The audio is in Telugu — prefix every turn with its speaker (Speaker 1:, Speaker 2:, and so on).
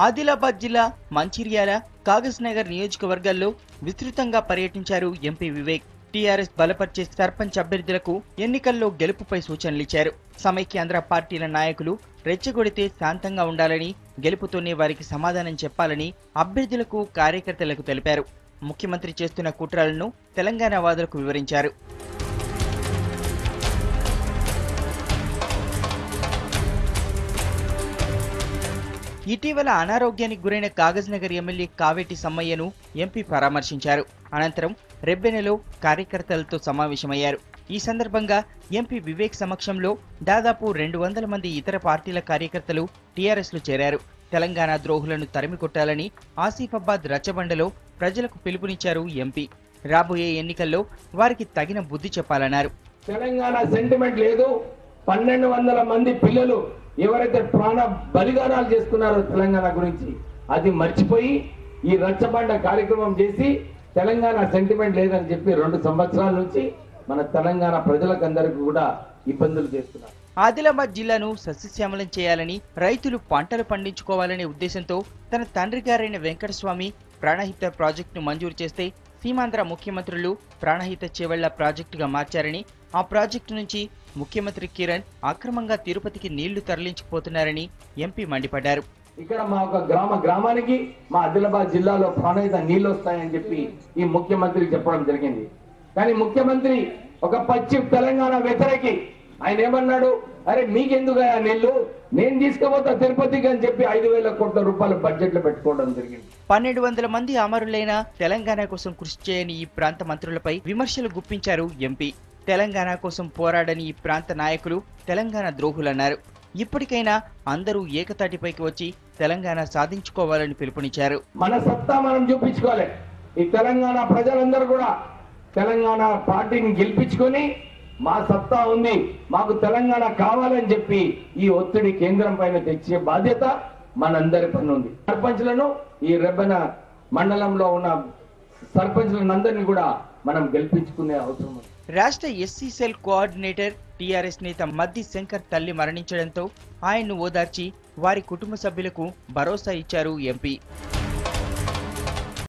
Speaker 1: ఆదిలాబాద్ జిల్లా మంచిర్యాల, కాగజ్నగర్ నియోజకవర్గాల్లో విస్తృతంగా పర్యటించారు ఎంపీ వివేక్. టీఆర్ఎస్ బలపర్చే సర్పంచ్ అభ్యర్థులకు ఎన్నికల్లో గెలుపుపై సూచనలిచ్చారు. సమైక్యాంధ్ర పార్టీల నాయకులు రెచ్చగొడితే శాంతంగా ఉండాలని, గెలుపుతోనే వారికి సమాధానం చెప్పాలని అభ్యర్థులకు, కార్యకర్తలకు తెలిపారు. ముఖ్యమంత్రి చేస్తున్న కుట్రలను తెలంగాణ వాదులకు వివరించారు. ఇటీవల అనారోగ్యానికి గురైన కాగజ్నగర్ ఎమ్మెల్యే కావేటి సమ్మయ్యను ఎంపీ పరామర్శించారు. అనంతరం రెబ్బెనలో కార్యకర్తలతో సమావేశమయ్యారు. ఈ సందర్భంగా ఎంపీ వివేక్ సమక్షంలో దాదాపు 200 మంది ఇతర పార్టీల కార్యకర్తలు టీఆర్ఎస్లో చేరారు. తెలంగాణ ద్రోహులను తరిమికొట్టాలని ఆసిఫాబాద్ రచ్చబండలో ప్రజలకు పిలుపునిచ్చారు ఎంపీ. రాబోయే ఎన్నికల్లో వారికి తగిన బుద్ధి చెప్పాలన్నారు.
Speaker 2: తెలంగాణ సెంటిమెంట్ లేదు. 1200 మంది పిల్లలు ఎవరైతే ప్రాణ బలిదానాలు చేసుకున్నారో తెలంగాణ గురించి అది మర్చిపోయి ఈ రచ్చబండ కార్యక్రమం చేసి తెలంగాణ సెంటిమెంట్ లేదని చెప్పి 2 సంవత్సరాల నుంచి మన తెలంగాణ ప్రజలకందరికీ కూడా ఇబ్బందులు చేస్తున్నారు.
Speaker 1: ఆదిలాబాద్ జిల్లాను సస్యశ్యామలం చేయాలని, రైతులు పంటలు పండించుకోవాలనే ఉద్దేశంతో తన తండ్రి గారైన వెంకటస్వామి ప్రాణహిత ప్రాజెక్టును మంజూరు చేస్తే సీమాంధ్ర ముఖ్యమంత్రులు ప్రాణహిత చేవళ్ల ప్రాజెక్టుగా మార్చారని, ఆ ప్రాజెక్టు నుంచి ముఖ్యమంత్రి కిరణ్ అక్రమంగా తిరుపతికి నీళ్లు తరలించుకుపోతున్నారని ఎంపీ మండిపడ్డారు.
Speaker 2: ఇక్కడ మా ఒక గ్రామానికి మా ఆదిలాబాద్ జిల్లాలో ప్రాణహిత నీళ్లు వస్తాయని చెప్పి ఈ ముఖ్యమంత్రి చెప్పడం జరిగింది. కానీ ముఖ్యమంత్రి ఒక పచ్చి తెలంగాణ వ్యతిరేకి. ఆయన ఏమన్నాడు, అరే మీకెందుకు ఆ నీళ్లు, నేను తీసుకుపోతా తిరుపతికి అని చెప్పి 5,000 కోట్ల రూపాయలు బడ్జెట్ లో పెట్టుకోవడం జరిగింది.
Speaker 1: 1200 మంది అమరులైన తెలంగాణ కోసం కృషి చేయని ఈ ప్రాంత మంత్రులపై విమర్శలు గుప్పించారు ఎంపీ. తెలంగాణ కోసం పోరాడని ఈ ప్రాంత నాయకులు తెలంగాణ ద్రోహులన్నారు. ఇప్పటికైనా అందరూ ఏకతాటిపైకి వచ్చి తెలంగాణ సాధించుకోవాలని పిలుపునిచ్చారు.
Speaker 2: మన సత్తా మనం చూపించుకోవాలి. ఈ తెలంగాణ ప్రజలందరూ కూడా తెలంగాణ పార్టీని గెలిపించుకొని మా సత్తా ఉంది, మాకు తెలంగాణ కావాలని చెప్పి ఈ ఒత్తిడి కేంద్రం పైన తెచ్చే బాధ్యత మనందరి పని ఉంది. సర్పంచ్లను ఈ రెబ్బెన మండలంలో ఉన్న సర్పంచ్లందరినీ కూడా మనం గెలిపించుకునే అవసరం ఉంది.
Speaker 1: రాష్ట్ర ఎస్సీ సెల్ కోఆర్డినేటర్ టీఆర్ఎస్ నేత మద్ది శంకర్ తల్లి మరణించడంతో ఆయన్ను ఓదార్చి వారి కుటుంబ సభ్యులకు భరోసా ఇచ్చారు ఎంపీ.